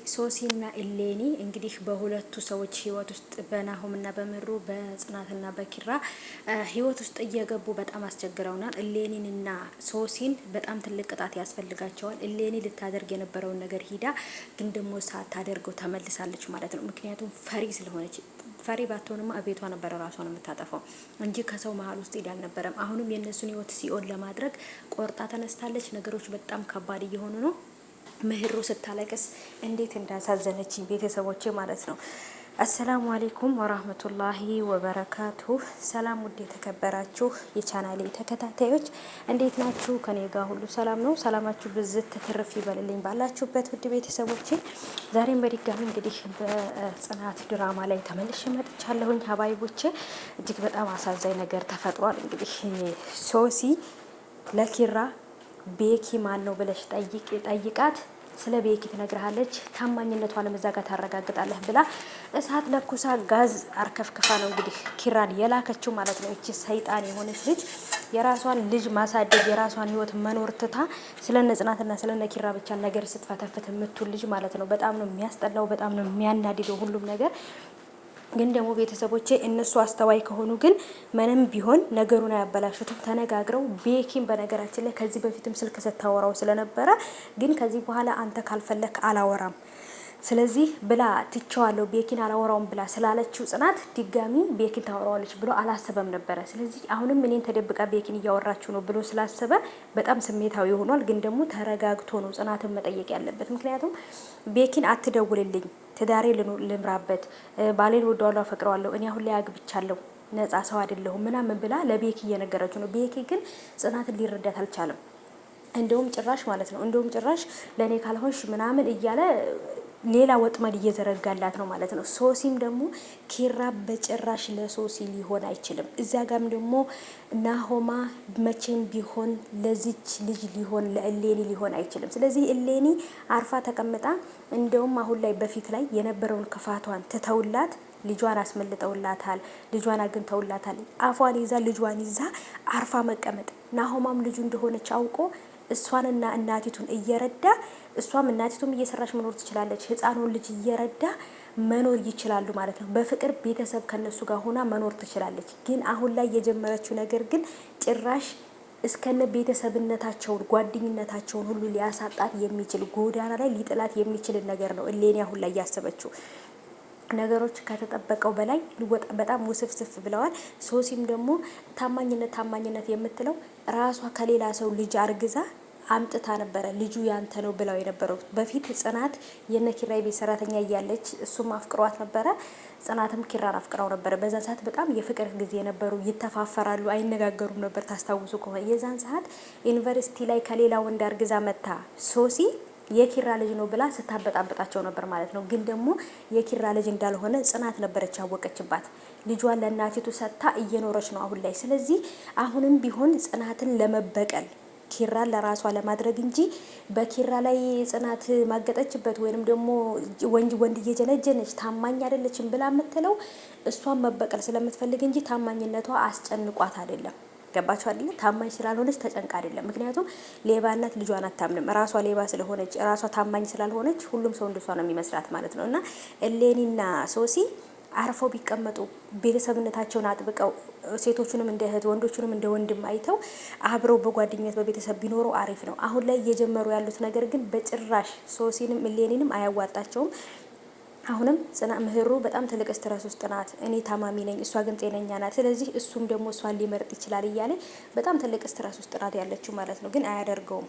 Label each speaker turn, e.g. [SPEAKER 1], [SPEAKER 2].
[SPEAKER 1] ሶሲና ኢሌኒ እንግዲህ በሁለቱ ሰዎች ህይወት ውስጥ በናሆምና በምሩ በጽናትና በኪራ ህይወት ውስጥ እየገቡ በጣም አስቸግረውናል። ኢሌኒንና ሶሲን በጣም ትልቅ ቅጣት ያስፈልጋቸዋል። ኢሌኒ ልታደርግ የነበረውን ነገር ሂዳ ግን ደግሞ ሳታደርገው ተመልሳለች ማለት ነው። ምክንያቱም ፈሪ ስለሆነች። ፈሪ ባትሆንማ እቤቷ ነበረ ራሷን የምታጠፋው እንጂ ከሰው መሀል ውስጥ ሄዳ አልነበረም። አሁንም የእነሱን ህይወት ሲኦል ለማድረግ ቆርጣ ተነስታለች። ነገሮች በጣም ከባድ እየሆኑ ነው። ምህሩ ስታለቅስ እንዴት እንዳሳዘነችኝ ቤተሰቦቼ ማለት ነው። አሰላሙ አሌይኩም ወራህመቱላሂ ወበረካቱ። ሰላም ውድ የተከበራችሁ የቻናሌ ተከታታዮች እንዴት ናችሁ? ከኔ ጋር ሁሉ ሰላም ነው። ሰላማችሁ ብዝት ትርፍ ይበልልኝ ባላችሁበት ውድ ቤተሰቦቼ። ዛሬም በድጋሚ እንግዲህ በጽናት ድራማ ላይ ተመልሼ መጥቻለሁኝ። ሀባይቦቼ እጅግ በጣም አሳዛኝ ነገር ተፈጥሯል። እንግዲህ ሶሲ ለኪራ ቤኪ ማን ነው ብለሽ ጠይቃት ስለ ቤኪ ትነግርሃለች። ታማኝነቷን እዛ ጋር ታረጋግጣለህ ብላ እሳት ለኩሳ ጋዝ አርከፍክፋ ነው እንግዲህ ኪራን የላከችው ማለት ነው። እቺ ሰይጣን የሆነች ልጅ የራሷን ልጅ ማሳደግ የራሷን ህይወት መኖር ትታ ስለነ ጽናትና ስለነ ኪራ ብቻ ነገር ስትፈተፍት የምትውል ልጅ ማለት ነው። በጣም ነው የሚያስጠላው፣ በጣም ነው የሚያናድደው ሁሉም ነገር። ግን ደግሞ ቤተሰቦቼ እነሱ አስተዋይ ከሆኑ ግን ምንም ቢሆን ነገሩን አያበላሹትም። ተነጋግረው ቤኪን በነገራችን ላይ ከዚህ በፊትም ስልክ ስታወራው ስለነበረ ግን ከዚህ በኋላ አንተ ካልፈለክ አላወራም ስለዚህ ብላ ትቸዋለሁ ቤኪን አላወራውም ብላ ስላለችው ጽናት ድጋሚ ቤኪን ታወራዋለች ብሎ አላሰበም ነበረ። ስለዚህ አሁንም እኔን ተደብቃ ቤኪን እያወራችሁ ነው ብሎ ስላሰበ በጣም ስሜታዊ ሆኗል። ግን ደግሞ ተረጋግቶ ነው ጽናትን መጠየቅ ያለበት። ምክንያቱም ቤኪን አትደውልልኝ፣ ትዳሬ ልምራበት፣ ባሌን ወደዋለሁ፣ አፈቅረዋለሁ፣ እኔ አሁን ላይ አግብቻለሁ፣ ነጻ ሰው አይደለሁም ምናምን ብላ ለቤኪ እየነገረችው ነው። ቤኪ ግን ጽናትን ሊረዳት አልቻለም። እንደውም ጭራሽ ማለት ነው ጭራሽ ለእኔ ካልሆንሽ ምናምን እያለ ሌላ ወጥመድ እየዘረጋላት ነው ማለት ነው። ሶሲም ደግሞ ኪራ በጭራሽ ለሶሲ ሊሆን አይችልም። እዚያ ጋም ደግሞ ናሆማ መቼም ቢሆን ለዚች ልጅ ሊሆን ለእሌኒ ሊሆን አይችልም። ስለዚህ እሌኒ አርፋ ተቀምጣ እንደውም አሁን ላይ በፊት ላይ የነበረውን ክፋቷን ትተውላት ልጇን አስመልጠውላታል። ልጇን አግኝተውላታል። አፏን ይዛ ልጇን ይዛ አርፋ መቀመጥ ናሆማም ልጁ እንደሆነች አውቆ እሷንና እናቲቱን እየረዳ እሷም እናቲቱም እየሰራች መኖር ትችላለች። ህፃኑን ልጅ እየረዳ መኖር ይችላሉ ማለት ነው። በፍቅር ቤተሰብ ከነሱ ጋር ሆና መኖር ትችላለች። ግን አሁን ላይ የጀመረችው ነገር ግን ጭራሽ እስከነ ቤተሰብነታቸውን ጓደኝነታቸውን ሁሉ ሊያሳጣት የሚችል ጎዳና ላይ ሊጥላት የሚችል ነገር ነው እሌኒ አሁን ላይ ያሰበችው። ነገሮች ከተጠበቀው በላይ በጣም ውስፍስፍ ብለዋል። ሶሲም ደግሞ ታማኝነት የምትለው ራሷ ከሌላ ሰው ልጅ አርግዛ አምጥታ ነበረ ልጁ ያንተ ነው ብለው የነበረው። በፊት ጽናት የነኪራይ ቤት ሰራተኛ እያለች እሱም አፍቅሯት ነበረ፣ ጽናትም ኪራን አፍቅራው ነበረ። በዛ ሰዓት በጣም የፍቅር ጊዜ የነበሩ፣ ይተፋፈራሉ፣ አይነጋገሩም ነበር ታስታውሱ ከሆነ። የዛን ሰዓት ዩኒቨርሲቲ ላይ ከሌላ ወንድ አርግዛ መታ ሶሲ የኪራ ልጅ ነው ብላ ስታበጣበጣቸው ነበር ማለት ነው። ግን ደግሞ የኪራ ልጅ እንዳልሆነ ጽናት ነበረች ያወቀችባት። ልጇን ለእናቲቱ ሰጥታ እየኖረች ነው አሁን ላይ። ስለዚህ አሁንም ቢሆን ጽናትን ለመበቀል ኪራን ለራሷ ለማድረግ እንጂ በኪራ ላይ ጽናት ማገጠችበት ወይንም ደግሞ ወንድ እየጀነጀነች ታማኝ አይደለችም ብላ የምትለው እሷን መበቀል ስለምትፈልግ እንጂ ታማኝነቷ አስጨንቋት አይደለም። ገባችሁ አይደለ? ታማኝ ስላልሆነች ተጨንቃ አይደለም። ምክንያቱም ሌባናት ልጇን አታምንም። ራሷ ሌባ ስለሆነች ራሷ ታማኝ ስላልሆነች ሁሉም ሰው እንደሷ ነው የሚመስላት ማለት ነው። እና እሌኒና ሶሲ አርፈው ቢቀመጡ ቤተሰብነታቸውን አጥብቀው ሴቶቹንም እንደ እህት ወንዶቹንም እንደ ወንድም አይተው አብረው በጓደኝነት በቤተሰብ ቢኖሩ አሪፍ ነው። አሁን ላይ እየጀመሩ ያሉት ነገር ግን በጭራሽ ሶሲንም እሌኒንም አያዋጣቸውም። አሁንም ምህሩ በጣም ትልቅ ስትረስ ውስጥ ናት። እኔ ታማሚ ነኝ፣ እሷ ግን ጤነኛ ናት። ስለዚህ እሱም ደግሞ እሷን ሊመርጥ ይችላል እያለ በጣም ትልቅ ስትረስ ውስጥ ናት ያለችው ማለት ነው። ግን አያደርገውም።